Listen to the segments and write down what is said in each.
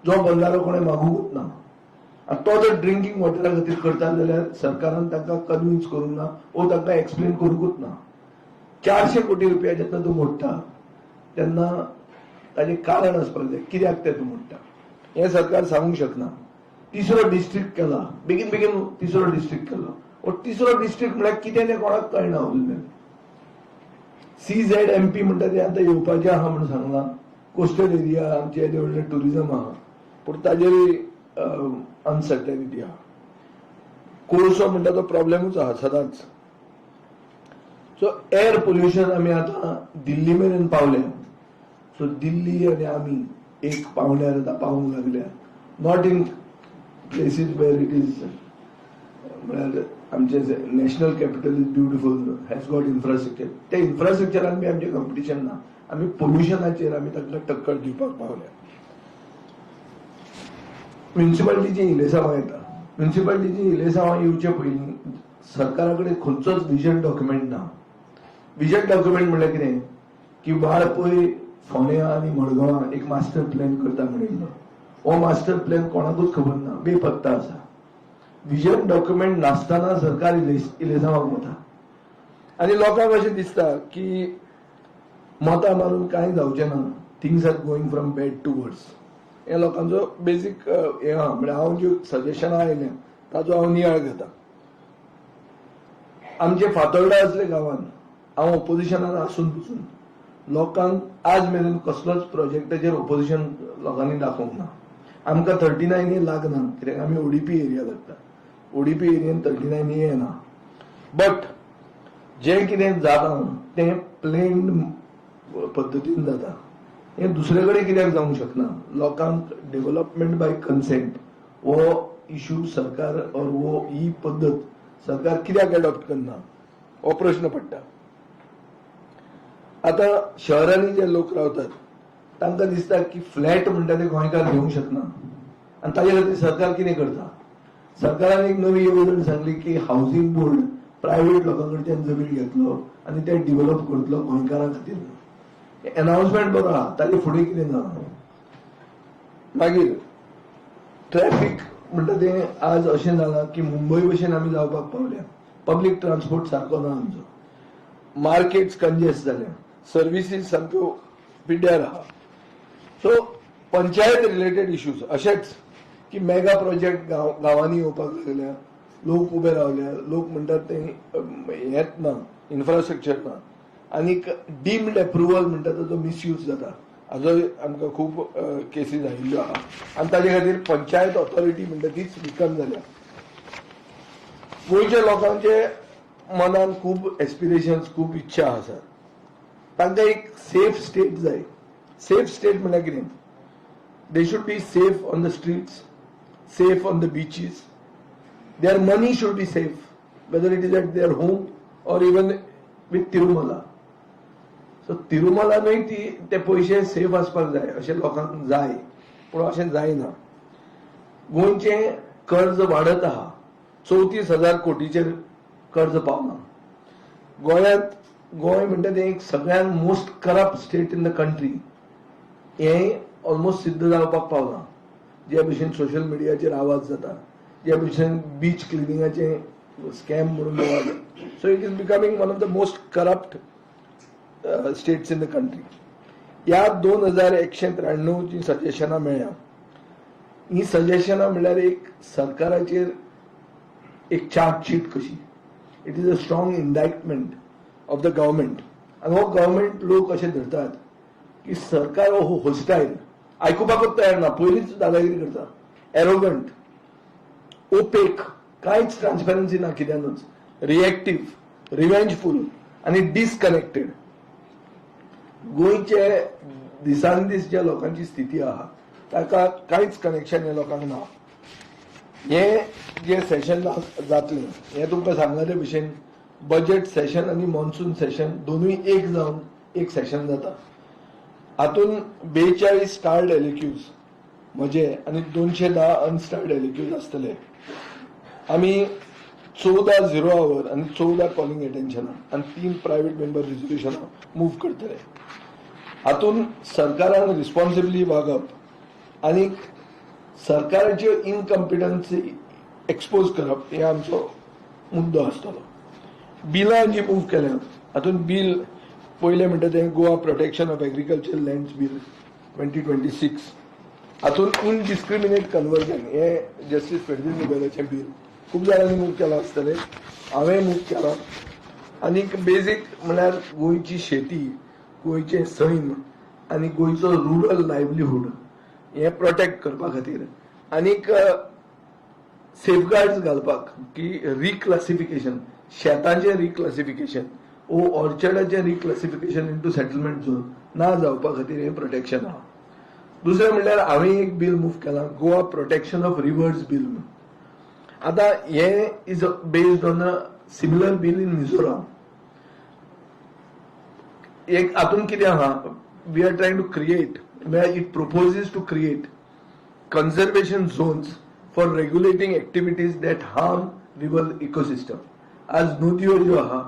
जो बंधारो कोणें मागूंकूच ना. आनी तो जर ड्रिंकींग वॉटरा खातीर करता जाल्यार सरकारान तांकां कन्विन्स करूंक ना वो तांकां एक्सप्लेन करूंकूच ना. 400 कोटी रुपया जेन्ना तूं मोडटा तेन्ना ताजें कारण आसपाक जाय कित्याक तें तूं मोडटा हें सरकार सांगूंक शकना. तिसरो डिस्ट्रिक्ट केला बेगीन बेगीन तिसरो डिस्ट्रिक्ट केलो. वो तिसरो डिस्ट्रिक्ट म्हळ्यार कितें तें कोणाक कळना उरलें. CZMP म्हणटा तें आतां येवपाचें आहा म्हणून सांगलां. कोस्टल एरिया आमचे येदे व्हडलें टुरिजम आहा पूण ताजेरूय अनसर्टेनिटी आहा. कोळसो म्हणटा तो प्रॉब्लेमूच आहा सदांच. सो एअर पोल्युशन आमी आतां दिल्ली मेरेन पावले. सो दिल्ली आनी आमी एक पावण्यार आतां पावूंक लागल्या. Not in places where it is म्हळ्यार आमचे national capital is beautiful has got infrastructure. त्या इन्फ्रास्ट्रक्चरान बी आमचें कॉम्पिटिशन ना. आमी पोल्युशनाचेर आमी ताका टक्कर दिवपाक पावल्या. म्युनिसिपालिटीची इलेसांवां येता. म्युनिसिपालिटीची इलेसांवां येवचे पयलीं सरकारा कडेन खंयचोच विजन डॉक्युमेंट ना. विजन डॉक्युमेंट म्हणल्यार कितें की वाळपय फोंड्या आनी मडगांवां एक मास्टर प्लॅन करता म्हणिल्लो. हो मास्टर प्लॅन कोणाकूच खबर ना, बेपत्ता आसा. विजन डॉक्युमेंट नासतना सरकार इलेसांवांक वता आनी लोकांक अशें दिसता की मतां मारून कांय जावचें ना. Things are going from bad to worse. हे लोकांचो बेसीक हे आहा. म्हळ्यार हांव ज्यो सजेशनां आयल्या ताचो हांव नियाळ घेता. आमचे फातोर्डा असले गांवांत हांव ओपोजिशनान आसून पसून लोकांक आज मेरेन कसलोच प्रोजेक्टाचेर ओपोजिशन लोकांनी दाखोवंक ना. आमकां 39A लागना कित्याक आमी ODP एरिया लागता. ODP एरियेन 39A ना. बट जें कितें जाता तें प्लेन्ड पद्दतीन जाता. हें दुसरे कडेन कित्याक जावंक शकना. लोकांक डेव्हलपमेंट बाय कन्सेंट हो इश्यू सरकार और वो ही पद्दत सरकार कित्याक एडॉप्ट करना हो प्रश्न पडटा. आता शहरांनी जे लोक रावतात तांकां दिसता की फ्लॅट म्हणटा ते गोंयकार घेवंक शकना आनी ताजे खातीर सरकार कितें करता. सरकारान एक नवी येवजण सांगली की हावसिंग बोर्ड प्रायव्हेट लोकां कडच्यान जमीन घेतलो आनी ते डिव्हलप करतलो गोंयकारां खातीर. अनाउन्समेंट बरो आहा. ताजे फुडें कितें ना. मागीर ट्रॅफिक म्हणटा तें आज अशें जालां की मुंबय भशेन आमी जावपाक पावल्या. पब्लीक ट्रान्सपोर्ट सारको ना आमचो. मार्केट्स कंजेस्ट जाल्या. सर्विसीस सामक्यो पिड्ड्यार आहा. सो पंचायत रिलेटेड इश्यूज अशेंच की मेगा प्रोजेक्ट गांवांनी येवपाक लागल्या. लोक उबे रावल्या. लोक म्हणटात तें हेंच ना, इन्फ्रास्ट्रक्चर ना. आनीक डीम्ड अप्रुवल म्हणटा ताचो मिसयूज जाता. हाजो आमकां खूब केसीस आयिल्ल्यो आहा आनी ताजे खातीर पंचायत ऑथॉरिटी म्हणटा तीच विकन जाल्या. गोंयच्या लोकांचे मनान खूब एस्पिरेशन्स खूब इच्छा आसात. तांकां एक सेफ स्टेट जाय. सेफ स्टेट म्हळ्यार कितें. They should be safe on the streets, safe on the beaches. Their money should be safe whether it is at their home or even with Tirumala. So तिरुमलानूय ते पयशे सेफ आसपाक जाय अशें लोकांक जाय पूण अशें जायना. गोंयचें कर्ज वाडत आहा. 34,000 कोटीचेर कर्ज पावना. गोंयांत गोंय म्हणटा तें एक सगळ्यात most corrupt state in the country हें ऑलमोस्ट सिद्ध जावपाक पावना. जे भशेन सोशल मिडियाचेर आवाज जाता, जे भशेन बीच क्लिनिंगाचे स्कॅम म्हणून बोवाळ. So it is becoming one of the most corrupt states in the country. ह्या 2193 जी सजेशनां मेळ्ळ्या ही सजेशनां म्हणल्यार एक सरकाराचेर एक चार्जशीट कशी. It is a strong indictment of the government. आनी हो गव्हर्मेंट लोक अशें धरतात की सरकार हो होस्टायल आयकुपाकूच तयार ना. पयलींच दादागिरी करता. एरोगंट, ओपेक, कांयच ट्रान्सपरन्सी ना कित्यानूच. रिएक्टिव्ह, रिवेंजफूल आनी डिसकनेक्टेड. गोंयचे दिसान दीस ज्या लोकांची स्थिती आहा ताका कांयच कनेक्शन ह्या लोकांक ना. हे जे सेशन जातलें हें तुमकां सांगले भशेन बजेट सेशन आनी मॉन्सून सेशन दोनूय एक जावन एक सेशन जाता. हातून 42 स्टार्ड एलिक्यूज म्हजे आनी 210 अनस्टार्ड एलिक्यूज आसतले. आमी 14 झिरो आवर आनी 14 कॉलिंग एटेन्शनां आनी 3 प्रायव्हेट मेंबर रिझोल्युशनां मूव्ह करतले. हातून सरकारान रिस्पॉन्सिबली वागप आनी सरकाराच्यो इनकॉम्पिटन्सी एक्सपोज करप हे आमचो मुद्दो आसतलो. बिलां जी मूव केल्यात हातूंत बिल पयलें म्हणटा तें Goa protection of agriculture lands bill 2026. हातूंत इनडिस्क्रिमिनेट कन्वर्जन हे जस्टीस फेर्देसाय नोबेलाचें बिल खूब जाणांनी मूव केलां आसतलें, हांवें मूव केलां. आनीक बेजीक म्हळ्यार गोंयची शेती, गोंयचें सैम आनी गोंयचो रुरल लायव्हलीहूड हे प्रोटेक्ट करपा खातीर आनीक सेफगार्ड्स घालपाक की रिक्लासिफिकेशन, शेतांचें रिक्लासिफिकेशन ओ ऑर्चर्डाचें रिक्लासिफिकेशन इंटू सेटलमेंट झोन ना जावपा खातीर हें प्रोटेक्शन आहा. दुसरें म्हणल्यार हांवें एक बिल मूव केलां, Goa protection of rivers bill. आतां हें is based on a similar bill in Mizoram. एक हातूंत कितें आहा, we are trying to create, it proposes to create conservation zones for regulating activities that harm river ecosystem. आज नद्यो ज्यो आहा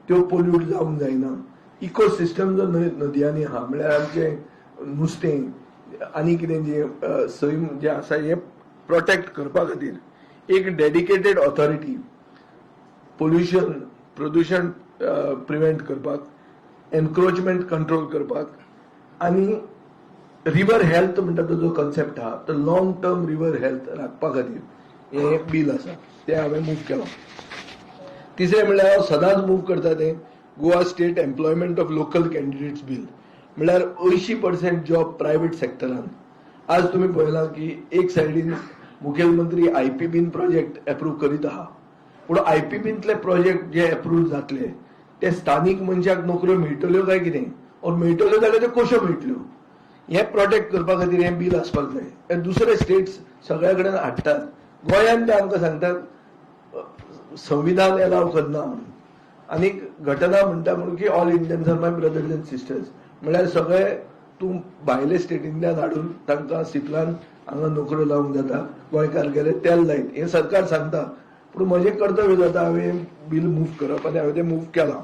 त्यो पोल्यूट जावंक जायना. इकोसिस्टम जो नदयांनी आहा म्हळ्यार आमचें नुस्तें आनी कितें जे सैम जे आसा हे प्रोटेक्ट करपा खातीर एक डेडिकेटेड ऑथॉरिटी पोल्युशन प्रदूषण प्रिव्हेंट करपाक, एनक्रोचमेंट कंट्रोल करपाक आनी रिवर हेल्थ म्हणटा तो जो कन्सेप्ट आहा तो लॉंग टर्म रिवर हेल्थ राखपा खातीर हे बिल आसा ते हांवें मूव केलां. तिसरें म्हणल्यार हांव सदांच मूव करता तें Goa state employment of local candidates bill. म्हळ्यार 80% जॉब प्रायव्हेट सेक्टरान. आज तुमी पळयलां की एक सायडीन मुखेलमंत्री IPBin प्रोजेक्ट एप्रूव करीत आहा, पूण IPBinतले प्रोजेक्ट जे एप्रूव जातले ते स्थानीक मनशाक नोकऱ्यो मेळटल्यो काय कितें, और मेळटल्यो जाल्यार त्यो कश्यो मेळटल्यो हे प्रोटेक्ट करपा खातीर हें बिल आसपाक जाय. हे दुसरे स्टेट्स सगळ्या कडेन हाडटात, गोंयांत ते आमकां सांगतात संविधान एलाव करना. आनीक घटना म्हणटा म्हणून की all Indians are my brothers and sisters, म्हळ्यार सगळे तूं भायले स्टेटींतल्यान हाडून तांकां सिपलान हांगा नोकऱ्यो लावंक जाता, गोंयकार गेले तेल लायत हें सरकार सांगता. पूण म्हजें कर्तव्य जाता हांवें बिल मूव करप आनी हांवें तें मूव केलां.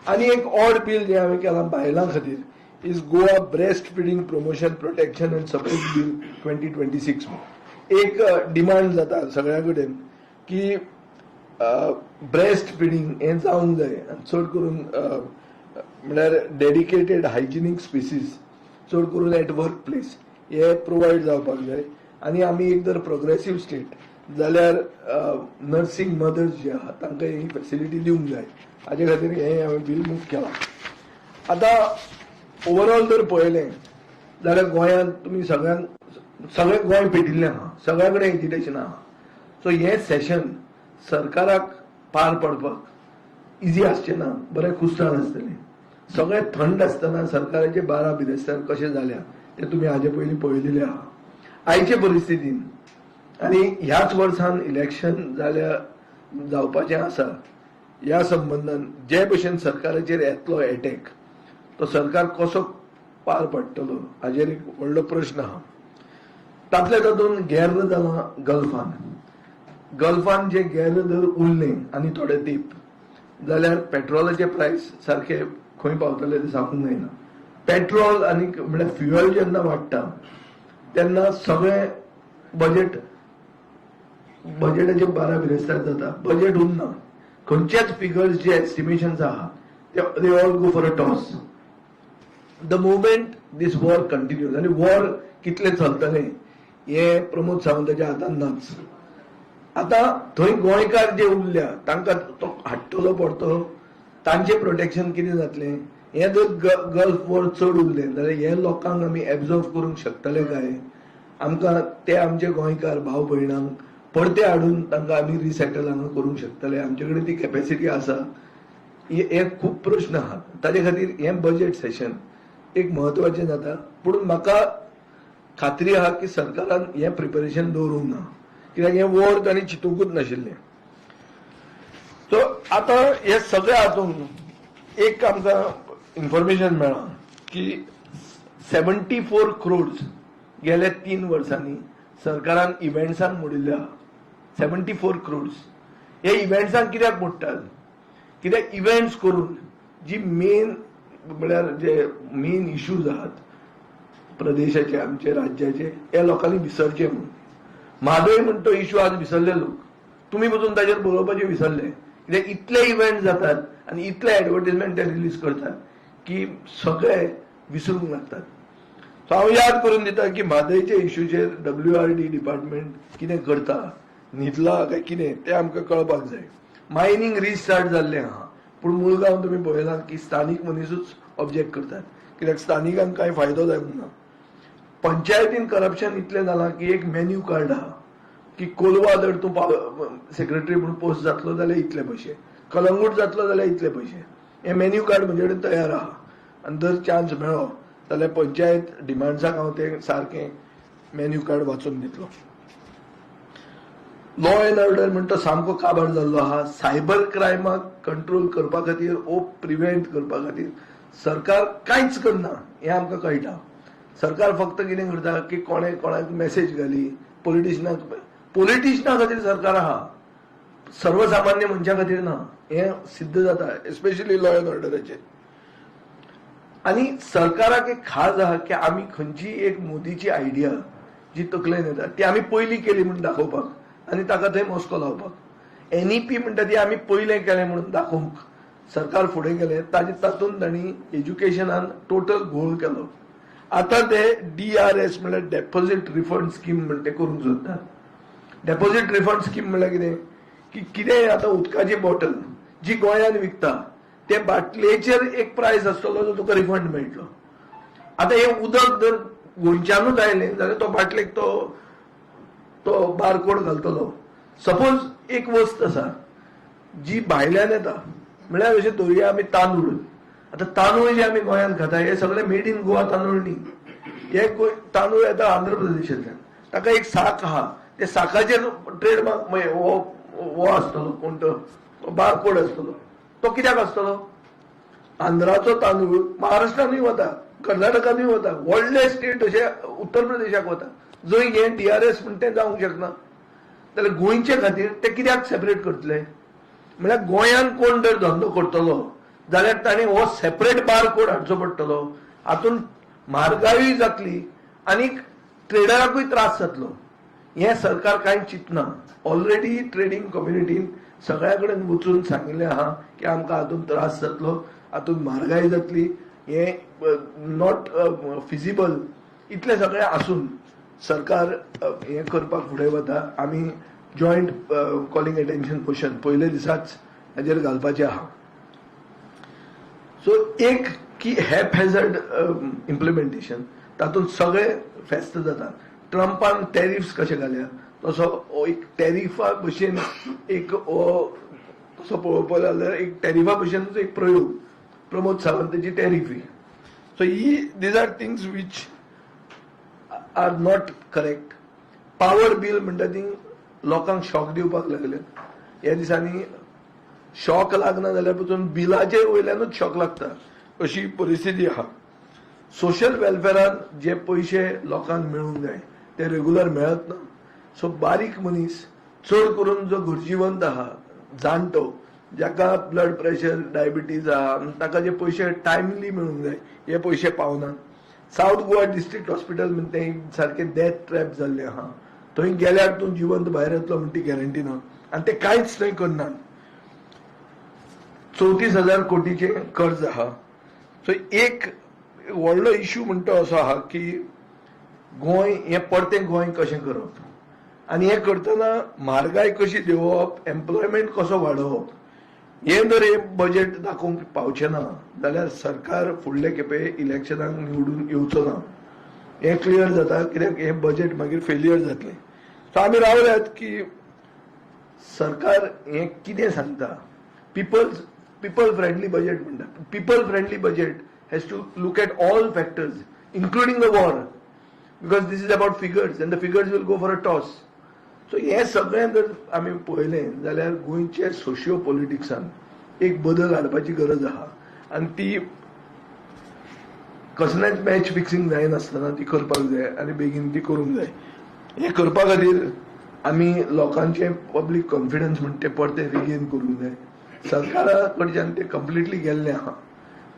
आनी एक ऑड बिल जें हांवें केलां बायलां खातीर is Goa Breastfeeding Promotion Protection and Support Bill 2026. एक डिमांड जाता सगळ्या कडेन की ब्रेस्ट फिडिंग हें जावंक जाय आनी चड करून म्हळ्यार डेडिकेटेड हायजिनीक स्पेसीस चड करून एट वर्क प्लेस हे प्रोवायड जावपाक जाय. आनी आमी एक जर प्रोग्रेसीव स्टेट जाल्यार नर्सिंग मदर्स जे आहा तांकां ही फेसिलिटी दिवंक जाय. हाजे खातीर हें हांवें बिल मूव केलां. आतां ओवरऑल जर पळयलें जाल्यार गोंयांत तुमी सगळें गोंय पेटिल्लें आहा, सगळ्या कडेन एजिटेशन आहा. सो हें सेशन सरकाराक पार पडपाक इजी आसचें ना, बरें कुस्तार आसतलें. सगळें थंड आसतना सरकाराचे 12 बिरेस्तार कशें जाल्या तें तुमी हाजे पयलीं पळयलेलें आहा. आयचे परिस्थितीन आनी ह्याच वर्सान इलेक्शन जावपाचें आसा, ह्या संबंदान जे भशेन सरकाराचेर येतलो एटॅक तो सरकार कसो पार पडटलो हाजेर एक व्हडलो प्रश्न आहा. तातल्या तातूंत गैर जालां गल्फान जे गैर जर उरलें आनी थोडे तेंप जाल्यार पेट्रोलाचे प्रायस सारखे खंय पावतले ते सांगूंक जायना. पेट्रोल आनी म्हळ्यार फ्युएल जेन्ना वाडटा तेन्ना सगळें बजेटाचे 12 बिरेस्तार जाता. बजेट उरना, खंयचेच फिगर्स जे एस्टिमेशन्स आहा they all go for a toss. The moment this war continues आनी वॉर कितलें चलतलें हे प्रमोद सावंताच्या हातान नाच. आतां थंय गोंयकार जे उरल्या तांकां तो हाडटलो पडटलो, तांचें प्रोटेक्शन कितें जातलें. हें जर गल्फ वॉर चड उरलें जाल्यार हे लोकांक आमी एब्जॉर्व करूंक शकतले काय. आमकां ते आमचे गोंयकार भाव भयणांक परते हाडून तांकां आमी रिसेटल हांगा करूंक शकतले, आमचे कडेन ती कॅपॅसिटी आसा. हे खूब प्रश्न आहात. ताचे खातीर हें बजेट सेशन एक म्हत्वाचें जाता. पूण म्हाका खात्री आहा की सरकारान हें प्रिपरेशन दवरूंक ना, कित्याक हें वॉर तांणी चिंतूंकूच नाशिल्लें. सो आतां हे सगळ्या हातूंत एक आमकां इन्फॉर्मेशन मेळ्ळां की 74 crores गेल्या 3 वर्सांनी सरकारान इव्हेंट्सांक मोडिल्ले आहा. 74 crores. हे इव्हेंट्सांक कित्याक मोडटात, कित्याक इव्हेंट्स करून जी मेन म्हळ्यार जे मेन इश्यूज आहात प्रदेशाचे आमचे राज्याचे हे लोकांनी विसरचे म्हणून. म्हादय म्हणतो इश्यू आज विसरले लोक, तुम्ही बसून ताजेर बरोवपाचे विसरले, कित्याक इतले इव्हेंट जातात आनी इतले एडवर्टायजमेंट ते रिलीज करतात की सगळे विसरूंक लागतात. सो हांव याद करून दिता की म्हादयचे इश्यूचेर WRD डिपार्टमेंट कितें करता, न्हिदला काय कितें तें आमकां कळपाक जाय. मायनिंग रिस्टार्ट जाल्लें आहा, पूण मुळगांव तुमी पळयलां की स्थानीक मनीसूच ऑब्जेक्ट करतात, कित्याक स्थानिकांक कांय फायदो जावंक ना. पंचायतीन करप्शन इतलें जालां की एक मेन्यू कार्ड आहा की कोलवा जर तूं सेक्रेटरी म्हणून पोस्ट जातलो जाल्यार इतले पयशे, कलंगूट जातलो जाल्यार इतले पयशे. हे मेन्यू कार्ड म्हणजे कडेन तयार आहा आनी जर चान्स मेळ्ळो जाल्यार पंचायत डिमांड्साक हांव तें सारकें मेन्यू कार्ड वाचून दितलो. लॉ एंड ऑर्डर म्हणटा सामको काबार जाल्लो आहा. सायबर क्रायमाक कंट्रोल करपा खातीर ओ प्रिव्हेंट करपा खातीर सरकार कांयच करना हें आमकां कळटा. सरकार फक्त कितें करता की कोणाक मेसेज घाली, पॉलिटिशनां खातीर सरकार आहा, सर्वसामान्य मनशा खातीर ना. हें सिद्ध जाता एस्पेशली लॉ एंड ऑर्डराचेर. आनी सरकाराक एक खाज आहा की आमी खंयची एक मोदीची आयडिया जी तकलेन येता ती आमी पयलीं केली म्हणून दाखोवपाक आनी ताका थंय मस्को लावपाक. NEP म्हणटा ती आमी पयलें केलें म्हणून दाखोवंक सरकार फुडें गेलें. तातूंत तांणी एज्युकेशनान टोटल घोळ केलो. आतां ते DRS म्हणल्यार डेपॉझिट रिफंड स्कीम म्हणटा ते करूंक सोदतात. डेपॉझिट रिफंड स्कीम म्हणल्यार कितें की कितें आतां उदकाची बॉटल जी गोंयांत विकता ते बाटलेचेर एक प्रायस आसतलो जो तुका रिफंड मेळटलो. आतां हे उदक जर गोंयच्यानूच आयलें जाल्यार तो बाटलेक तो बारकोड घालतलो. सपोज एक वस्त आसा जी भायल्यान येता, म्हळ्यार अशें धरुया आमी तांदूळ. आतां तांदूळ जे आमी गोंयांत खाता हे सगळे मेड इन गोवा तांदूळ न्ही. हे तांदूळ येता आंध्र प्रदेशांतल्यान. ताका एक साक आहा, त्या साकाचेर ट्रेडमार्क हो आसतलो, कोण तो बारकोड आसतलो. तो कित्याक आसतलो? आंध्राचो तांदूळ महाराष्ट्रानूय वता, कर्नाटकानूय वता, व्हडले स्टेट अशे उत्तर प्रदेशाक वता, जंय हे DRS म्हणटा तें जावंक शकना. जाल्यार गोंयचे खातीर ते कित्याक सेपरेट करतले? म्हळ्यार गोंयांत कोण जर धंदो करतलो जाल्यार ताणें हो सेपरेट बारकोड हाडचो पडटलो. हातूंत म्हारगायूय जातली आनी ट्रेडराकूय त्रास जातलो. हें सरकार कांयच चिंतना. ऑलरेडी ट्रेडिंग कम्युनिटीन सगळ्या कडेन वचून सांगिल्लें आहा की आमकां हातूंत त्रास जातलो, हातूंत म्हारगाय जातली, हें नॉट फिजिबल. इतलें सगळें आसून सरकार हें करपाक फुडें वता. आमी जॉयंट कॉलिंग अटेन्शन मोशन पयले दिसाच हाजेर घालपाचें आहा. सो एक की हॅझर्ड इम्प्लिमेंटेशन तातूंत सगळे फेस्त जाता. ट्रम्पान टॅरिफ्स कशे घाल्या तसो एक टॅरिफा भशेन एक तसो पळोवपाक जाल्यार एक टॅरिफा भशेनूच एक प्रयोग प्रमोद सावंताची टॅरिफी. So these are things which are not correct. Power bill म्हणटा ती लोकांक शॉक दिवपाक लागले. ह्या दिसांनी शॉक लागना जाल्यार पसून बिलाचे वयल्यानूच शॉक लागता अशी परिस्थिती आहा. सोशल वेलफेअरान जे पयशे लोकांक मेळूंक जाय ते रेग्युलर मेळत ना. सो बारीक मनीस, चड करून जो गरजेवंत आहा, जाणटो, जाका ब्लड प्रेशर, डायबिटीज आहा, ताका जे पयशे टायमली मेळूंक जाय हे पयशे पावना. साऊथ गोवा डिस्ट्रिक्ट हॉस्पिटल म्हणटा तें सारकें डेथ ट्रॅप जाल्लें आहा. थंय गेल्यार तूं जिवंत भायर येतलो म्हणटी गॅरंटी ना आनी ते कांयच थंय करनात. 34,000 कोटीचे कर्ज आहा. सो एक व्हडलो इश्यू म्हणटा असो आहा की गोंय हें परतें गोंय कशें करप आनी हें करतना म्हारगाय कशी देंवोवप, एम्प्लॉयमेंट कसो वाडोवप, हें जर हे बजेट दाखोवंक पावचें ना जाल्यार सरकार फुडले खेपे इलेक्शनाक निवडून येवचो ना. हें क्लियर जाता कित्याक हें बजेट मागीर फेल्युअर जातलें. सो आमी रावल्यात की सरकार हें कितें सांगता. people friendly budget म्हणटा. people friendly budget has to look at all factors including the war because this is about figures and the figures will go for a toss. So हे सगळें जर आमी पळयलें जाल्यार गोंयचे सोशियो पॉलिटिक्सान एक बदल हाडपाची गरज आहा आनी ती कसलेंच मॅच फिक्सिंग जायनासतना ती करपाक जाय आनी बेगीन ती करूंक जाय. हें करपा खातीर आमी लोकांचे पब्लीक कॉन्फिडन्स म्हणटा ते परते रिगेन करूंक जाय. सरकारा कडच्यान ते कंप्लिटली गेल्ले आहा.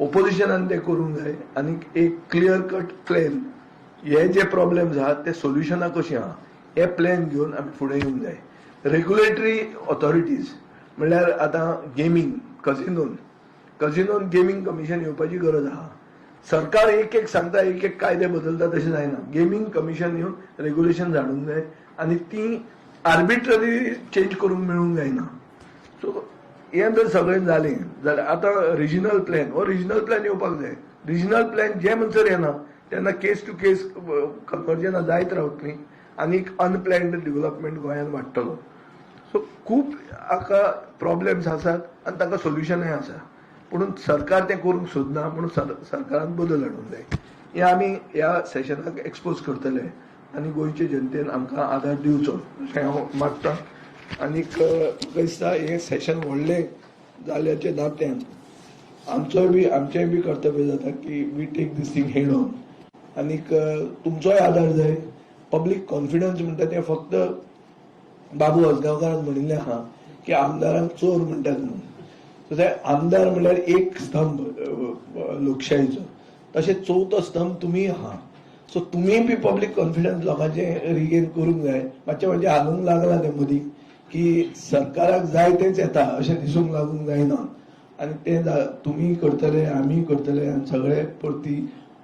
ओपोजिशनान ते करूंक जाय आनी एक क्लियर कट प्लॅन हे जे प्रॉब्लेम्स आहात ते सोल्युशना कशी आहा हे प्लॅन घेऊन आमी फुडें येवंक जाय. रेग्युलेटरी ऑथॉरिटीज म्हणल्यार आतां गेमींग कझिनोन गेमींग कमिशन येवपाची गरज आहा. सरकार एक एक सांगता, एक एक कायदे बदलता, तशें जायना. गेमींग कमिशन येवन रेग्युलेशन हाडूंक जाय आनी ती आर्बिट्ररी चेंज करूंक मेळूंक जायना. सो हें जर सगळें जालें जाल्यार आतां रिजनल प्लॅन येवपाक जाय. रिजनल प्लॅन जे म्हणसर येना तेन्ना केस टू केस कन्वर्जनां जायत रावतलीं आनी अनप्लॅन्ड डेव्हलपमेंट गोंयांत वाडटलो. सो खूब हाका प्रॉब्लेम्स आसात आनी ताका सोल्युशनय आसा, पूण सरकार तें करूंक सोदना. म्हणून सरकारान बदल हाडूंक जाय. हें आमी ह्या सेशनाक एक्सपोज करतले आनी गोंयचे जनतेन आमकां आदार दिवचो अशें हांव मागतां. आनीक म्हाका दिसता हें सेशन व्हडलें जाल्ल्याच्या नात्यान आमचेंय बी कर्तव्य जाता की we take this thing head on. आनीक तुमचोय आदार जाय. पब्लीक कॉन्फिडन्स म्हणटा तें फक्त बाबू असगांवकारान म्हणिल्लें आहा की आमदारांक चोर म्हणटात म्हणून. सो ते आमदार म्हणल्यार एक स्तंभ लोकशायेचो, तशें चवथो स्तंभ तुमी आहा. सो तुमी बी पब्लीक कॉन्फिडन्स लोकांचें रिगेन करूंक जाय. मातशें म्हणजे हालूंक लागला तें मदीं की सरकाराक जाय तेंच येता अशें दिसूंक लागूंक जायना. आनी तें तुमी करतले, आमी करतले आनी सगळे परती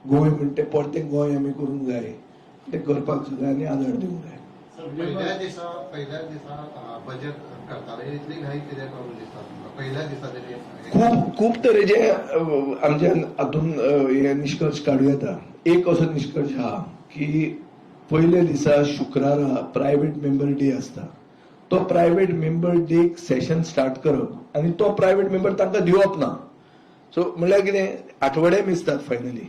गोंय म्हणटा परतें गोंय आमी करूंक जाय. तें करपाक सगळ्यांनी आदार दिवंक जाय. पहिल्या दिसा बजेट करताले इतली घाई कित्याक करून दिसता तुमकां? पहिल्या दिसा तरी खूब तरेचे आमच्यान हातून हे निश्कर्श काडूं येता. एक असो निश्कर्श आहा की पयल्या दिसा शुक्रारा प्रायव्हेट मेंबर डे आसता. तो private member deck session start करप आनी तो प्रायव्हेट मेंबर तांकां दिवप ना. सो म्हणल्यार कितें, आठवडे मेजतात फायनली.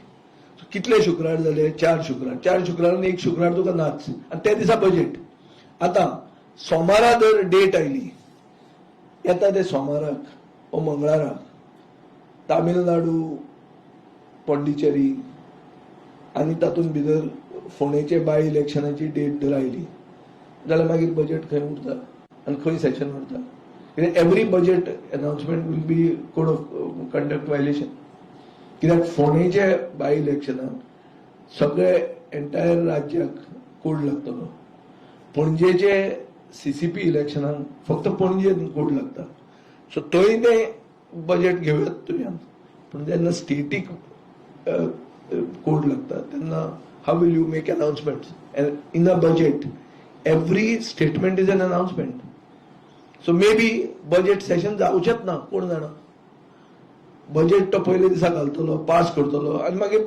सो कितले शुक्रार जाले? 4 शुक्रार. 4 शुक्रारान एक शुक्रार तुका नाच आनी त्या दिसा बजेट. आतां सोमारा जर डेट आयली, येता ते सोमाराक वा मंगळाराक तामिळनाडू, पॉंडिचेरी आनी तातूंत भितर फोंडेचे बाय इलेक्शनाची डेट जर आयली जाल्यार मागीर बजेट खंय उरता आनी खंय सेशन उरता. कित्याक every budget announcement will be code of conduct violation. कित्याक फोंडेचे बाय इलेक्शनाक सगळे एंटायर राज्याक कोड लागतलो. पणजेचे सीसीपी इलेक्शनाक फक्त पणजेन कोड लागता. सो थंय तें बजेट घेवयात तुज्यान. पूण जेन्ना स्टेटीक कोड लागता तेन्ना how will you make announcements in a budget? Every statement is an announcement. So maybe budget session जावचेच ना, कोण जाणा. बजेट तो पयल्या दिसा घालतलो, पास करतलो आनी मागीर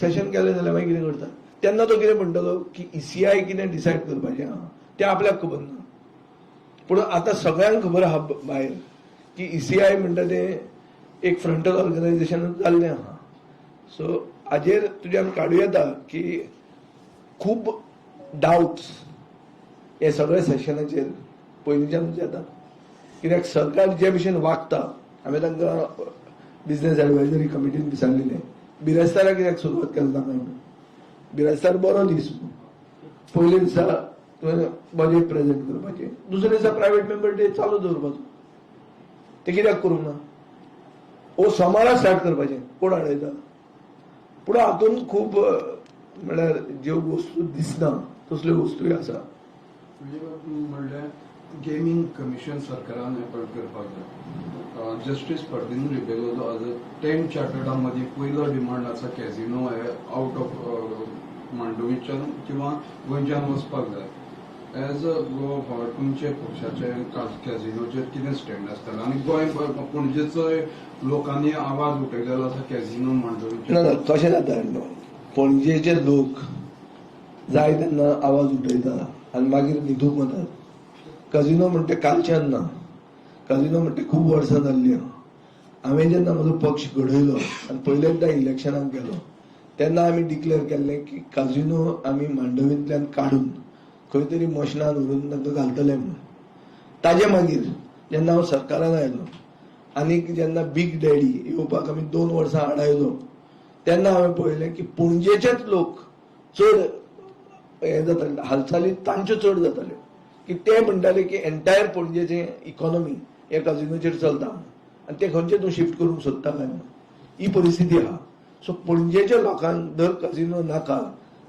सेशन केलें जाल्यार मागीर कितें करता? तेन्ना तो कितें म्हणटलो की ECI कितें डिसायड करपाचें आहा तें आपल्याक खबर ना. पूण आतां सगळ्यांक खबर आहा भायर की ECI म्हणटा तें एक फ्रंटल ऑर्गनायझेशन जाल्लें आहा. सो हाजेर तुज्यान काडूं येता की खूब डावट्स हे सगळ्या सेशनाचेर पयलींच्यानूच येतात. कित्याक सरकार जे भशेन वागता, हांवें तांकां बिझनेस एडवायझरी कमिटीन बी सांगिल्लें बिरेस्तारा कित्याक सुरवात केली नाका म्हणून. बिरेस्तार बरो दीस, पयल्या दिसा तुवें बजेट प्रेजेंट करपाचें, दुसऱ्या दिसा प्रायव्हेट मेंबर डे चालू दवरपाचो. ते कित्याक करूंक ना? ओ सोमारा स्टार्ट करपाचें, कोण हाडयता? पूण हातूंत खूब म्हणल्यार ज्यो वस्तू दिसना तसल्यो वस्तूय आसा. म्हणल्यार गेमींग कमिशन सरकारान अपॉयंट करपाक जाय. जस्टीस पर्दिन रिबेलो आज 10 चार्टर्डा मदीं पयलो डिमांड आसा कॅझिनो हे आउट ऑफ मांडोवीच्यान किंवा गोंयच्यान वचपाक जाय. एज अ तुमचे पक्षाचे कॅझिनोचेर कितें स्टँड आसतलें? आनी गोंय पणजेचो लोकांनी आवाज उठयलेलो आसा कॅझिनो मांडोवीचे. ना तशें जाता न्हू. पणजेचे लोक जाय तेन्ना आवाज उठयता आनी मागीर न्हिदूंक वतात. कझिनो म्हणटा कालच्यान ना. कझिनो म्हणटा खूब वर्सां जाल्लीं. हांवें जेन्ना म्हजो पक्ष घडयलो आनी पयलेंदा इलेक्शनाक गेलो तेन्ना आमी डिक्लेअर केल्लें की कझिनो आमी मांडवींतल्यान काडून खंय तरी मशनान व्हरून तांकां घालतले म्हणून. ताजे मागीर जेन्ना हांव सरकारान आयलो आनीक जेन्ना बीग डॅडी येवपाक आमी 2 वर्सां आडायलो तेन्ना हांवें पळयलें की पणजेचेच लोक चड हें जाताले, हालचाली तांच्यो चड जाताल्यो. की ते म्हणटाले की एंटायर पणजेचें इकॉनॉमी हे कझिनोचेर चलता आनी ते खंयचे तूं शिफ्ट करूंक सोदता काय म्हणून. ही परिस्थिती आहा. सो पणजेच्या लोकांक जर कझिनो नाका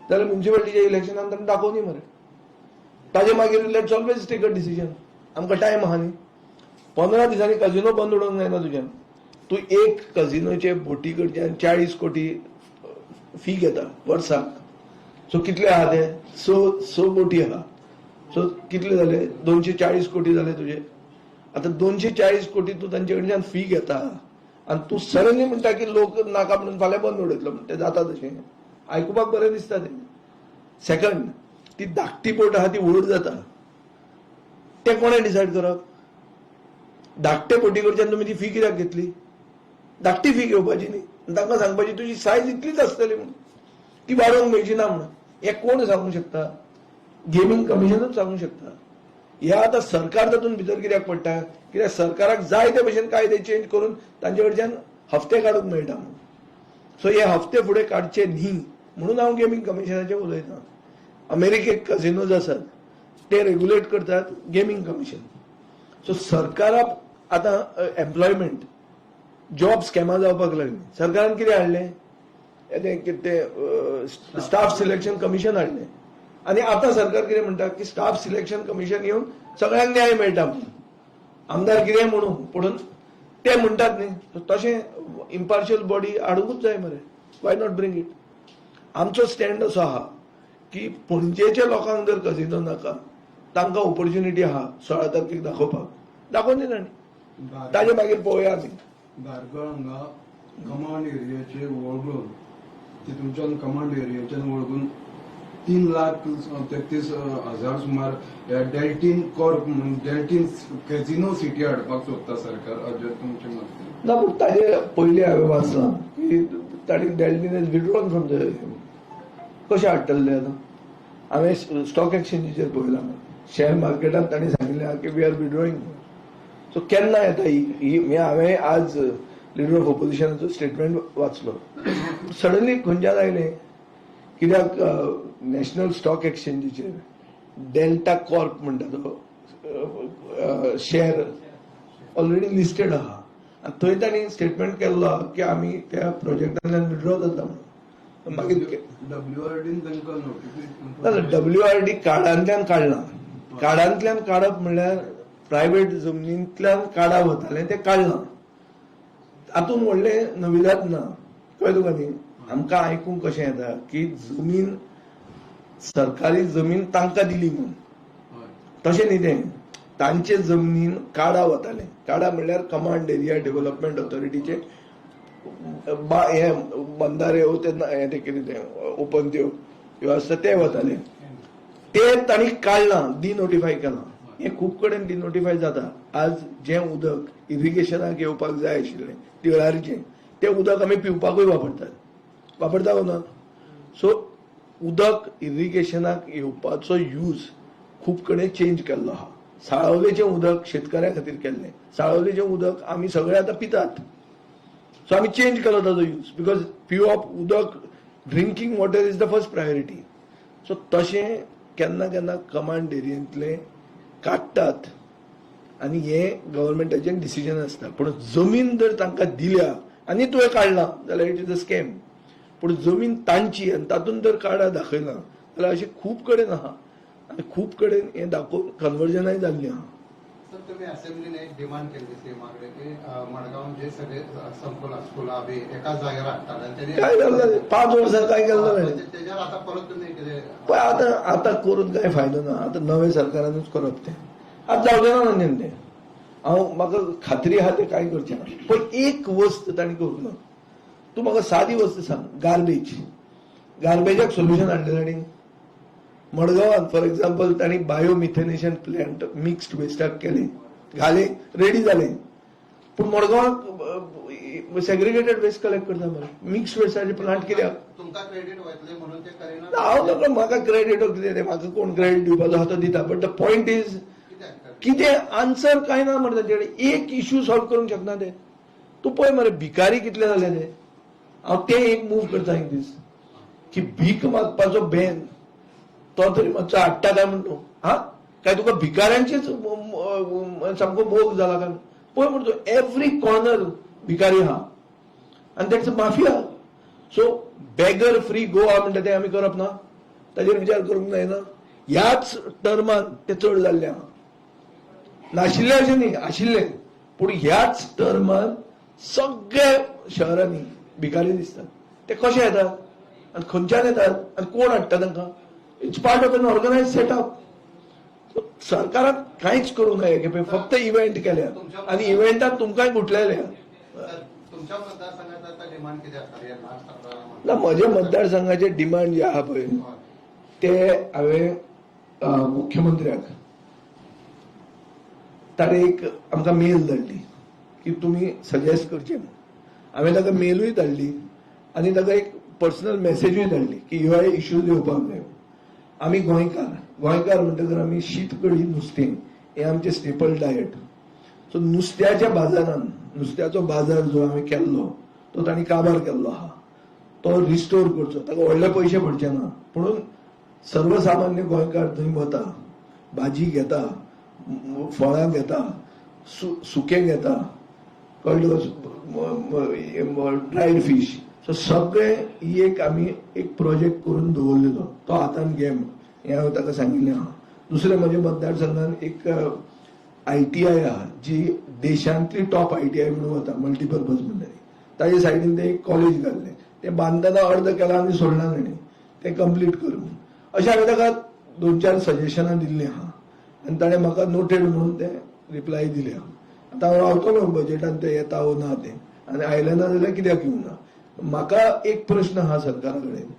जाल्यार म्युन्सिपाल्टीच्या इलेक्शनान तांणी दाखोवनी मरे. ताजे मागीर let's always take a decision. आमकां टायम आहा न्ही. 15 दिसांनी कजिनो बंद उडोवंक जायना तुज्यान. तूं एक कजिनोचे बोटी कडच्यान 40 कोटी फी घेता वर्साक. सो कितले आहा ते? स बोटी आहा. सो कितले जाले? 240 कोटी जाले तुजे. आता 240 कोटी तूं तांचे कडच्यान फी घेता आनी तूं सडनली म्हणटा की लोक नाका म्हणून फाल्यां बंद उडयतलो म्हणून. तें जाता तशें? आयकुपाक बरें दिसता तें. सेकंड, ती धाकटी बोट आहा ती व्हड जाता. तें कोणें डिसायड करप? धाकटे बोटी कडच्यान तुमी ती फी कित्याक घेतली? धाकटी फी घेवपाची न्ही. तांकां सांगपाची तुजी सायज इतलीच आसतली म्हणून, ती वाडोवंक मेळची ना म्हणून. हें कोण सांगूंक शकता? गेमिंग कमिशनूच सांगूंक शकता. हे आतां सरकार तातूंत भितर कित्याक पडटा? कित्याक सरकाराक जाय ते भशेन कायदे चेंज करून तांचे कडच्यान हफ्ते काडूंक मेळटा म्हणून. सो हे हफ्ते फुडें काडचे न्ही म्हणून हांव गेमिंग कमिशनाचेर उलयतां. अमेरिकेक कजिनोज आसात ते रेग्युलेट करतात गेमिंग कमिशन. सो सरकाराक आतां एम्प्लॉयमेंट जॉब स्कॅमां जावपाक लागली. सरकारान कितें हाडलें? स्टाफ सिलेक्शन कमिशन हाडलें. आनी आतां सरकार कितें म्हणटा की स्टाफ सिलेक्शन कमिशन येवन सगळ्यांक न्याय मेळटा म्हणून. आमदार कितें म्हणून पडून ते म्हणटात न्ही. तशें इम्पार्शियल बॉडी हाडूंकूच जाय मरे. Why not bring it? आमचो स्टँड असो आहा की पणजेच्या लोकांक जर कजिनो नाका तांकां ऑपॉर्च्युनिटी आहा 16 तारखेक दाखोवपाक. दाखोवन दिना न्ही. ताजे मागीर पळोवया आमी. धारगळ हांगा कमांड एरियाचे वळगून तितूनच्यान कमांड एरियाच्यान वळगून 3,33,000 सुमार डेल्टीन कॉर्प डेल्टीन कॅझिनो सिटी हाडपाक सोदता सरकार. हाजेर तुमचें मत कितें? ना पूण ताजे पयलीं हांवें वाचलां की ताणी डेल्टीन विड्रॉन फ्रॉम द. कशें हाडटले आतां? हांवें स्टॉक एक्सचेंजीचेर पळयलां. शेअर मार्केटांत ताणी सांगिल्लें आहा की वी आर विड्रॉईंग. सो केन्ना येता ही? हांवें आज लिडर ऑफ ऑपोजिशनाचो स्टेटमेंट वाचलो. सडनली खंयच्यान आयलें? कित्याक नॅशनल स्टॉक एक्सचेंजीचेर डेल्टा कॉर्प म्हणटा तो शेअर ऑलरेडी लिस्टेड आहा. आनी थंय तांणी स्टेटमेंट केल्लो की आमी त्या प्रोजेक्टांतल्यान विड्रॉ जाता म्हणून. मागीर WRDन तांकां नोटिफिकेशन WRD कार्डांतल्यान काडलां. कार्डांतल्यान काडप म्हणल्यार प्रायव्हेट जमनींतल्यान काडा वतालें तें काडलां. हातूंत व्हडलें नविदाद ना. कळ्ळें तुका न्ही? आमकां आयकूंक कशें येता की जमीन सरकारी जमीन तांकां दिली म्हणून. तशें न्ही तें. तांचे जमनीन काडा वताले. काडा म्हणल्यार कमांड एरिया डेव्हलपमेंट ऑथॉरिटीचे हे बंधारे ते कितें तें ओपन त्यो आसता ते वताले. ते तांणी काडलां, डिनोटिफाय केलां. हें खूब कडेन डिनोटिफाय जाता. आज जें उदक इरिगेशनाक येवपाक जाय आशिल्लें तिळारीचें तें उदक आमी पिवपाकूय वापरतात. वापरता ना? सो उदक इरिगेशनाक येवपाचो यूज खूब कडेन चेंज केल्लो आहा. साळावलेचें उदक शेतकऱ्यां खातीर केल्लें. साळावलेचें उदक आमी सगळे आतां पितात. सो आमी चेंज केलो ताजो यूज. बिकॉज पिवप उदक drinking water is the first priority. So तशें केन्ना केन्ना कमांड एरियांतले काडटात आनी हें गव्हर्मेंटाचें डिसिजन आसता. पूण जमीन जर तांकां दिल्या आनी तुवें काडलां जाल्यार इट इज अ स्कॅम. पूण जमीन तांची आनी तातूंत जर काडा दाखयला जाल्यार अशें खूब कडेन आहा. आनी खूब कडेन हें दाखोवन कन्वर्जनाय जाल्लीं आहा. सर तुम्ही असेंब्लीने एक डिमांड केली सीएमाकडे की मडगांव जे सगळे संकुला स्कुला बी एकाच जाग्यार हाडटात. काय जालें? 5 वर्सां काय केल्लो ताणें? त्याच्यावर आता परत तुम्ही कितें पण आतां करून काय फायदो ना. आतां नव्या सरकारानूच करप तें. आतां जावचें ना न्ही तें. म्हाका खात्री आहा तें कांय करचें ना. पण एक वस्त तांणी करूंक ना. तूं म्हाका सादी वस्त सांग. गार्बेजाक सोल्युशन हाडलें तांणी. मडगांवांत फॉर एक्झाम्पल तांणी बायोमिथेनेशन प्लांट मिक्स्ड वेस्टाक केले, घाले, रेडी जाले. पूण मडगांवाक सेग्रिगेटेड वेस्ट कलेक्ट करता मरे. मिक्स्ड वेस्टाचे प्लांट कित्याक? तुमकां क्रेडीट वयतलें म्हणून ते करिना. हांव नका म्हाका क्रेडीट कितें तें म्हाका कोण क्रेडीट दिवपाचो आहा तो दिता. बट द पॉयंट इज कितें आन्सर काय ना मरे तांचे कडेन. एक इश्यू सॉल्व करूंक शकना ते. तूं पळय मरे भिकारी कितले जाले ते. हांव तें एक मूव करता एक दीस की भीक मागपाचो बॅन तो तरी मातसो हाडटा काय म्हणतो. हा काय तुका भिकाऱ्यांचेच सामको मोग जाला काय? पळय म्हणतो एव्हरी कॉर्नर भिकारी आहा आनी that's a mafia. So beggar free Goa म्हणटा तें आमी करप ना. ताजेर विचार करूंक जायना. ह्याच टर्मान ते चड जाल्ले आहा. नाशिल्ले अशें न्ही, आशिल्ले, पूण ह्याच टर्मान सगळे शहरांनी भिकारी दिसतात. ते कशे येतात आनी खंयच्यान येतात आनी कोण हाडटा तांकां? It's part of an organise setup. सरकारान कांयच करूंक नये की पळय फक्त इव्हेंट केल्या आनी इव्हेंटात तुमकांय गुटलेले. तुमच्या मतदारसंघात आता डिमांड किती असतात या लास्ट ना म्हज्या मतदारसंघाचे डिमांड जे आहा पळय ते हांवें मुख्यमंत्र्याक ताणें एक आमकां मेल धाडली की तुमी सजेस्ट करचें म्हणून. हांवें ताका मेलूय धाडली आनी ताका एक पर्सनल मेसेजूय धाडली की ह्यो इश्यूज येवपाक जाय. आमी गोंयकार म्हणटकर आमी शीत कडी नुस्तें हें आमचें स्टेपल डायट. सो नुस्त्याच्या बाजारान नुस्त्याचो बाजार जो हांवें केल्लो तो तांणी काबार केल्लो आहा. तो रिस्टोर करचो. ताका व्हडले पयशे पडचे ना, म्हणून सर्वसामान्य गोंयकार थंय वता, भाजी घेता, फळां घेता, सुकें घेता, कळ्ळो, ड्रायड फीश. सो सगळे ही एक आमी एक प्रोजेक्ट करून दवरलेलो, तो हातान घे हें हांवें ताका सांगिल्लें आहा. दुसरें म्हज्या मतदारसंघान एक ITI आहा जी देशांतली टॉप ITI म्हणून वता, मल्टीपर्पज म्हणटा. ताजे सायडीन ते एक कॉलेज घाल्लें, तें बांदतना अर्द केलां आनी सोडना ताणें तें कंप्लीट कर म्हणून. अशें हांवें ताका 2-4 सजेशनां दिल्लीं आहा आनी ताणें म्हाका नोटेड म्हणून तें रिप्लाय दिल्या. आतां हांव रावतलो बजेटान तें येता वो ना तें, आनी आयलें ना जाल्यार कित्याक येवना. म्हाका एक प्रश्न आहा सरकारा कडेन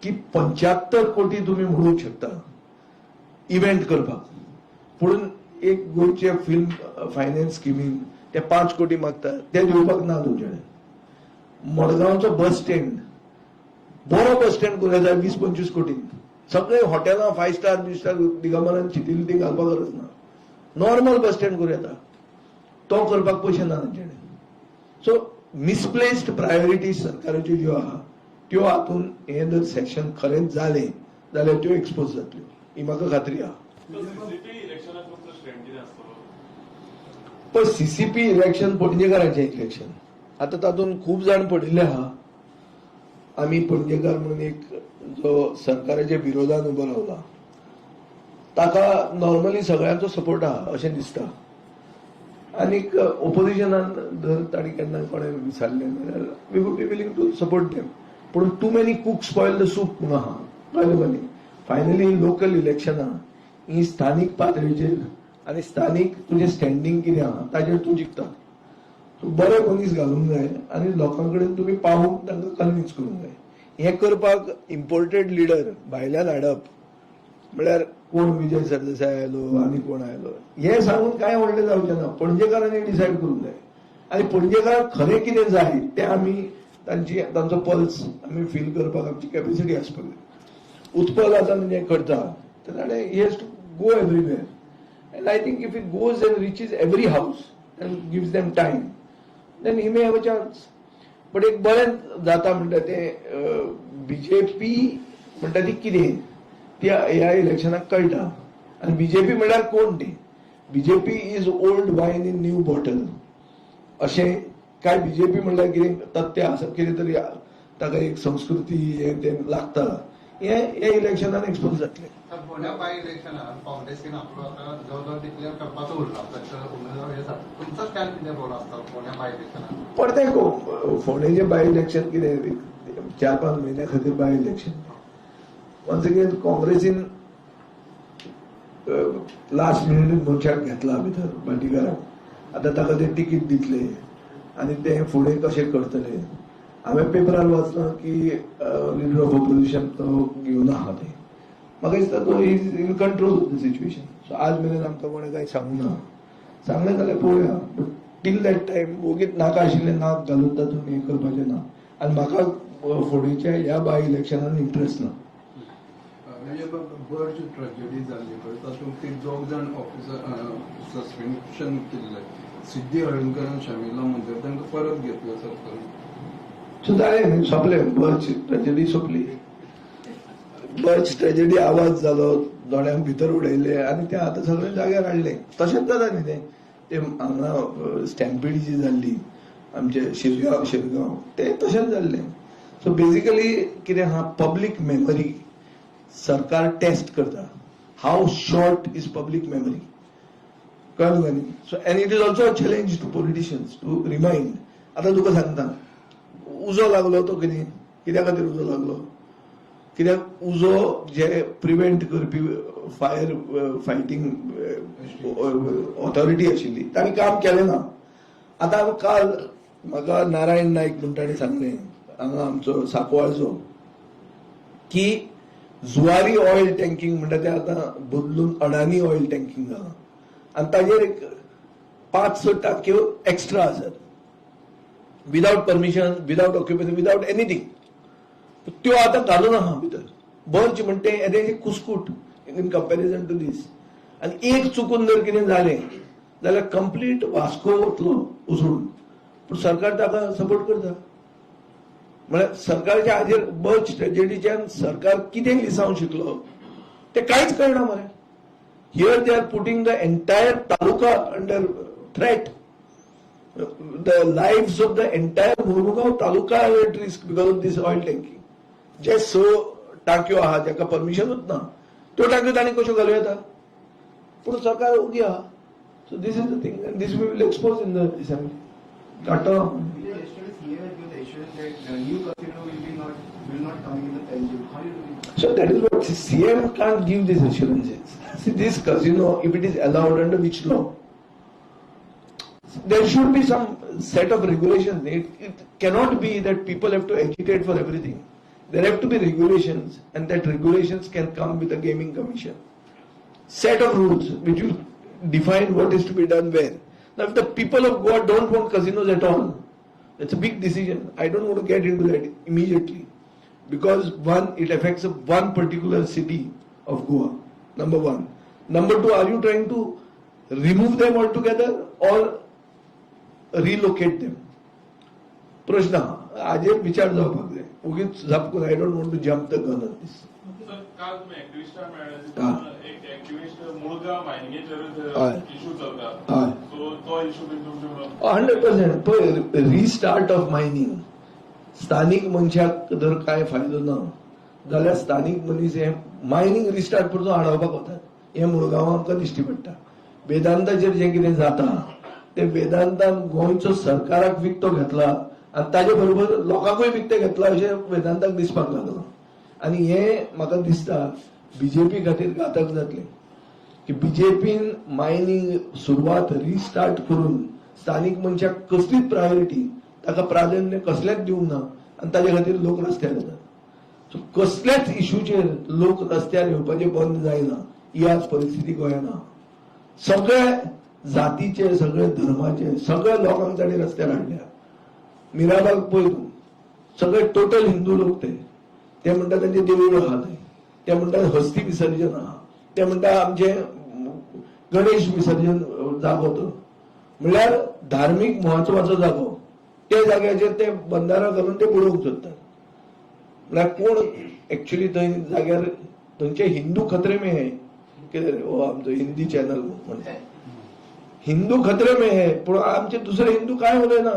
की 75 कोटी तुमी म्हणूंक शकता इव्हेंट करपाक, पूण एक गोंयचे फिल्म फायनान्स स्किमीन ते 5 कोटी मागतात, ते दिवपाक ना तुमचे कडेन. मडगांवचो बस स्टँड, बरो बस स्टँड करूं येता 20-25 कोटी. सगळे हॉटेलां 5 स्टार बिस्टार दिगंबरान चितिल्ली ती घालपाक गरज ना. नॉर्मल बस स्टँड करूं येता, तो करपाक पयशे ना तांचे कडेन. सो मिसप्लेस्ड प्रायोरिटीज सरकाराच्यो ज्यो आहा त्यो हातून हे जर सेक्शन खरेंच जालें जाल्यार त्यो एक्सपोज जातल्यो, ही म्हाका खात्री आहा. पण CCP इलेक्शन पणजेकारांचें इलेक्शन. आता तातूंत खूब जाण पडिल्ले आहा. आमी पणजेकार म्हणून एक जो सरकाराच्या विरोधान उबो रावला ताका नॉर्मली सगळ्यांचो सपोर्ट आहा अशें दिसता. आनीक ओपोजिशनान जर ताणी केन्ना कोणें विचारलें जाल्यार we would be willing to support them. पूण too many cooks spoil the soup म्हणून आहा. कळ्ळें न्ही. फायनली लोकल इलेक्शनां ही स्थानीक पातळीचेर आनी स्थानीक तुजें स्टँडींग कितें आहा ताजेर तूं जिखता. तूं बरे मनीस घालूंक जाय आनी लोकां कडेन तुमी पावून तांकां कन्विन्स करूंक जाय. हें करपाक इम्पोर्टेड लिडर भायल्यान हाडप म्हळ्यार कोण विजय सरदेसाय आयलो आनी कोण आयलो हें सांगून कांय व्हडलें जावचें ना. पणजेकारांनी डिसायड करूंक जाय आनी पणजेकारांक खरें कितें जाय तें आमी तांचो पल्स आमी फील करपाक आमची कॅपेसिटी आसपाक जाय. उत्पल आतां म्हणजे करता तर ताणें he has to go everywhere. And I think if it goes and reaches every house and gives them time, then he may have a chance. But एक बरें जाता म्हणटा तें BJP म्हणटा ती कितें ती ह्या इलेक्शनाक कळटा. आनी BJP म्हणल्यार कोण ती? BJP is old wine in new bottle अशें काय BJP म्हणल्यार कितें तथ्य आसा कितें तरी ताका एक संस्कृती हें तें लागता. हे इलेक्शनान एक्सपोज जातलें. फोंड्या बाय इलेक्शनात काँग्रेसीन आपलो आता जवळजवळ डिक्लेअर करपाचो उरला उमेदवार. तुमचो स्टँड कितें रोल आसता फोंड्या बाय इलेक्शनात? पडते फोंडेचें बाय इलेक्शन कितें 4-5 म्हयन्या खातीर बाय इलेक्शन. वन्स अगेन काँग्रेसीन लास्ट मिनिट मनशाक घेतला भितर बाटीकाराक. आतां ताका ते तिकीट दितले आनी ते फुडें कशें करतले. हांवें पेपरार वाचलां की लिडर ऑफ ऑपोजिशन तो घेवन आहा ते. म्हाका दिसता तो is in control of the situation. So आज मेरेन आमकां कोणें कांय सांगूंक ना. सांगलें जाल्यार पळोवया. बट टील दॅट टायम वोगीत नाका आशिल्लें नाक घालून तातूंत हें करपाचें ना. आनी म्हाका फोंडेच्या ह्या बाय इलेक्शनान इंट्रस्ट ना. म्हणजे बर्ज ट्रॅजेडी जाल्ली पळय तातूंत ते 2 जाण ऑफिसर सस्पेन्शन केल्ले. सिद्धी हळर्णकरान शामिला म्हणटात तांकां परत घेतलो सरकारान. सो जालें सोंपलें. बर्ज ट्रॅजेडी सोंपली. बर्ज ट्रॅजेडी आवाज जालो दोळ्यांक भितर उडयले आनी ते आतां सगळे जाग्यार हाडले. तशेंच जाता न्ही ते हांगा स्टॅम्पीड जी जाल्ली आमचे शिरगांव ते तशेंच जाल्लें. सो बेजिकली कितें आहा पब्लीक मेमरी सरकार टेस्ट करता. How short is public memory. कळलं का न्ही? So and it is also a challenge to politicians to remind. आता तुका सांगता, उजो लागलो तो कित्या खातीर उजो लागलो? कित्याक उजो जे प्रिव्हेंट करपी फायर फायटींग ऑथॉरिटी आशिल्ली तांणी काम केलें ना. आतां काल म्हाका नारायण नायक म्हणटाणी सांगलें, हांगा आमचो सांकवाळचो, की जुवारी ऑयल टँकिंग म्हणटा तें आतां बदलून अडानी ऑयल टँकिंग जालां आनी ताजेर एक 5-6 टांक्यो एक्स्ट्रा आसात, without permission, without occupation, without anything. त्यो आतां घालून आहा भितर. बंच म्हणटा तें कुस्कूट इन कंपॅरिजन टू दीस. आनी एक चुकून जर कितें जालें जाल्यार कंप्लीट वास्को वतलो उसळून. पूण सरकार ताका सपोर्ट करता. म्हळ्यार सरकारच्या हाजेर बर्च ट्रेजेडीच्यान सरकार कितें लिसांव शिकलो तें कांयच कळना मरे. Here they are putting the entire taluka under threat. The lives of the entire Murmugaon taluka are at risk because of this oil tanking. जे 6 टांक्यो आहा जाका परमिशनूच ना, त्यो टांक्यो तांणी कश्यो घालूं येता? पूण सरकार उगी आहा. So this is the thing, and this we will expose in the assembly. काटा. So that is what CM can't give these assurances. See, this casino, if it is allowed under which law? There should be some set of regulations. It cannot be that people have to agitate for everything. There have to be regulations, and that regulations can come with a gaming commission. Set of rules which will define what is to be done where. Now, if the people of Goa don't want casinos at all, that's a big decision. I don't want to get into that immediately. Because one, it affects one particular city of Goa. Number one. Number two, are you trying to remove them altogether or relocate them? प्रश्न हाजेर विचार जावपाक जाय. उगीच झपकून I don't want to jump the gun on this. Sir, काल तुम्ही ऍक्टिव्हिस्टां मेळ्ळे, एक ऍक्टिव्हिस्ट मुळगांव मायनिंगेचेर इशू चलता, सो तो इशू बी तुमचे 100%. पळय, रिस्टार्ट ऑफ मायनिंग स्थानिक मनशाक जर काय फायदो ना जाल्यार स्थानिक मनीस हे मायनिंग रिस्टार्ट परतून हाडोवपाक वतात. हे मुळगांव आमकां दिश्टी पडटा. वेदांताचेर जें कितें जाता ते वेदांतान गोंयचो सरकाराक विकतो घेतला आनी ताजे बरोबर लोकांकूय विकते घेतला अशें वेदांताक दिसपाक लागलो. आनी हे म्हाका दिसता बीजेपी खातीर घातक जातलें, की बीजेपीन मायनिंग सुरवात रिस्टार्ट करून स्थानिक मनशाक कसलीच प्रायोरिटी, ताका प्राधान्य कसलेंच दिवंक ना आनी ताजे खातीर लोक रस्त्यार येतात. सो कसलेच इशूचेर लोक रस्त्यार येवपाचे बंद जायना. ही आज परिस्थिती गोंयांत आहा. सगळे जातीचे, सगळे धर्माचे, सगळ्या लोकांक ताणी रस्त्यार हाडल्या. मिराबाग पळय तूं, सगळे टोटल हिंदू लोक ते म्हणटा तांचे देवूळ आहा थंय, ते म्हणटा हस्ती विसर्जन आहा, ते म्हणटा आमचे गणेश विसर्जन जागो तो. म्हणल्यार धार्मीक म्हत्वाचो जागो, त्या जाग्याचेर ते बंधारा घालून ते बुडोवंक सोदतात. म्हळ्यार कोण एक्चुअली थंय जाग्यार थंयचे हिंदू खत्रे में है कितें हो आमचो हिंदी चॅनल म्हणटा हिंदू खत्रे में है, पूण आमचे दुसरे हिंदू काय उलयना.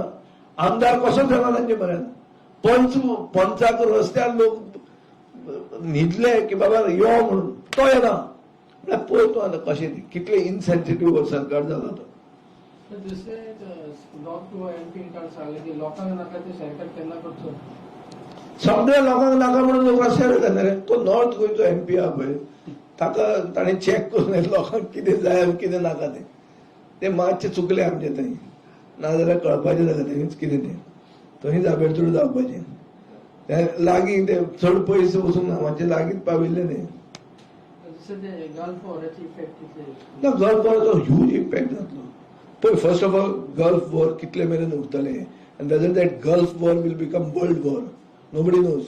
आमदार कसो जाता तांचे म्हऱ्यान. पंचाक रस्त्यार लोक न्हिदले की बाबा यो म्हणून, तो येना. म्हळ्यार पळय तूं आतां कशें कितले इनसेन्सिटीव सरकार जाला तो. दुसरे नॉर्थ गोवा एमपी काल सांगले की लोकांक नाका ते सरकार केन्ना करचो. सगळ्या लोकांक नाका म्हणून लोक रस्त्यार येता रे. तो नॉर्थ गोंयचो एमपी आहा पळय, ताका ताणें चॅक करून लोकांक कितें जाय आनी कितें नाका ते मातशें चुकले आमचे थंय. नाजाल्यार कळपाचें जाता थंयच कितें तें. थंय जाबेरचूड जावपाचें. लागीं ते चड पयस वचूंक ना, मातशें लागींच पाविल्लें तें. गल्फ वॉराची इफेक्ट कितले? ना, गल्फ वॉराचो ह्यूज इम्पॅक्ट जातलो. पळय, first of all Gulf war कितले मेरेन उरतलें, and whether that Gulf war will become world war, nobody knows.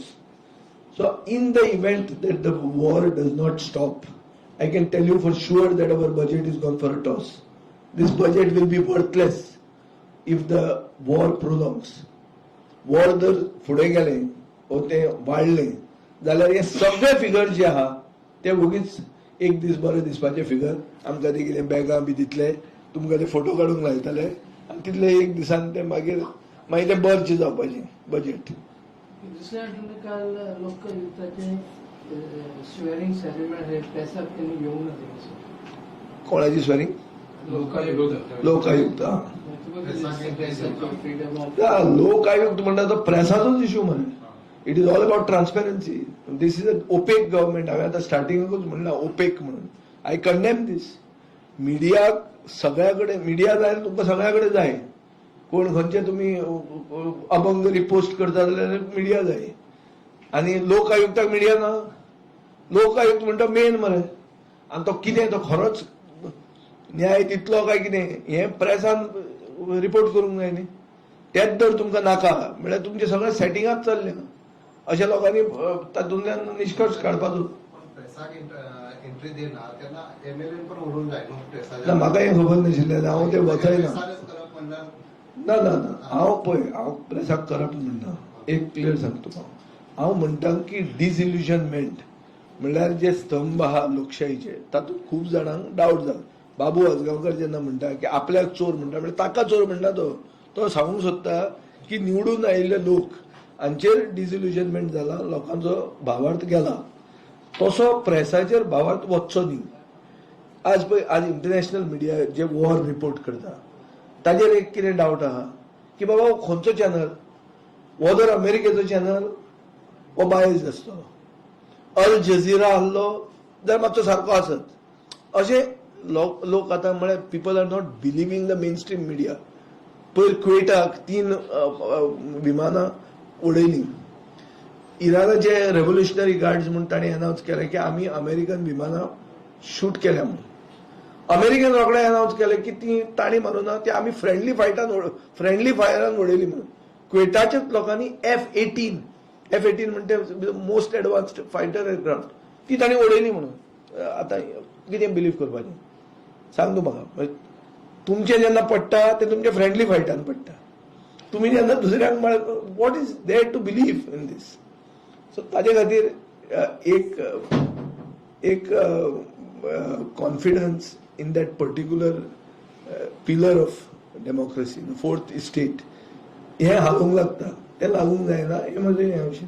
So in the event that the war does not stop, I can tell you for sure that our budget is gone for a toss. This budget will be worthless if the war prolongs. War जर फुडें गेलें वा तें वाडलें जाल्यार हे सगळे figure जे आहा ते उगीच एक दीस बरें दिसपाचे फिगर. आमकां ते कितें बॅगां बी दितले, तुमकां ते फोटो काडूंक लायतले आनी तितले एक दिसान ते मागीर ते बर्च जावपाचें बजेट. दुसऱ्या आठवड्यात काल लोकयुद्धाचे स्वेरिंग सेरेमनी हे प्रेसार त्यांनी येऊ नये कोणाची स्वॅरिंग? लोकायुक्त. फ्रीडम ऑफ लोकायुक्त म्हणटा तो प्रेसाचोच इश्यू मरे. It is all about transparency. This is a opaque government. हांवें आतां स्टार्टिंगूच म्हणला ओपेक म्हणून. आय कंडेम दीस. मिडियाक सगळ्या कडेन मिडिया जाय तुमकां सगळ्या कडेन जाय. कोण खंयचे तुमी अभंग रिपोस्ट करता जाल्यार मिडिया जाय. आनी लोकायुक्ताक मिडिया ना. लोकायुक्त म्हणटा मेन मरे. आनी तो कितें तो खरोच न्याय दितलो काय कितें हें प्रेसान रिपोर्ट करूंक जाय न्ही. तेच जर तुमकां नाका म्हळ्यार तुमचें सगळें सेटिंगाच चल्लें ना. अशा लोकांनी तातूंतल्यान निश्कर्श काडपाचो. प्रेसाक एंट्री दिना तेन्ना एमएलए पण उडून जाय न्हू प्रेसाच्या. ना म्हाका हें खबर नाशिल्लें. हांव तें वचयना. प्रेसानच करप म्हणल्यार ना ना ना हांव पळय हांव प्रेसाक करप म्हणना. एक क्लियर सांगता तुका. हांव म्हणटा की डिसइल्युजनमेंट म्हणल्यार जे स्तंभ आहा लोकशाहीचे तातूंत खूब जाणांक डावट जाला. बाबू आजगांवकर जेन्ना म्हणटा की आपल्याक चोर म्हणटा म्हणजे ताका चोर म्हणटा तो सांगूंक सोदता की निवडून आयिल्ले लोक हांचेर डिसइल्युजनमेंट जाला. लोकांचो भावार्थ गेला. तसो प्रेसाचेर भावार्थ वचचो न्ही. आज इंटरनॅशनल मिडिया जे वॉर रिपोर्ट करता ताजेर एक कितें डावट आहा की बाबा खंयचो चॅनल वो जर अमेरिकेचो चॅनल वो बायज आसतलो. अल जझिरा आहलो जाल्यार मातसो सारको आसत. अशे लोक आतां म्हळ्यार people are not believing the mainstream media. पयर क्वेटाक 3 विमानां उडयलीं. इराणाचे रेव्होल्युशनरी गार्ड्स म्हणून ताणें अनावन्स केलें की आमी अमेरिकन विमानां शूट केल्या म्हणून. अमेरिकेन रोखडें अनावन्स केलें की ती ताणी मारूना ती आमी फ्रेंडली फायरान उडयली म्हणून. क्वेटाच्याच लोकांनी F-18 म्हणटा मोस्ट एडवान्स्ड फायटर एअरक्राफ्ट ती ताणी उडयली म्हणून. आतां कितें बिलीव करपाचें सांग तूं म्हाका. तुमचें जेन्ना पडटा तें तुमच्या फ्रेंडली फायटान पडटा. तुमी जेन्ना दुसऱ्यांक what is there to believe in this. So ताजे खातीर एक confidence in that particular pillar of democracy fourth estate हें हालोवंक लागता. तें लागूंक जायना हें म्हजें हें अशें.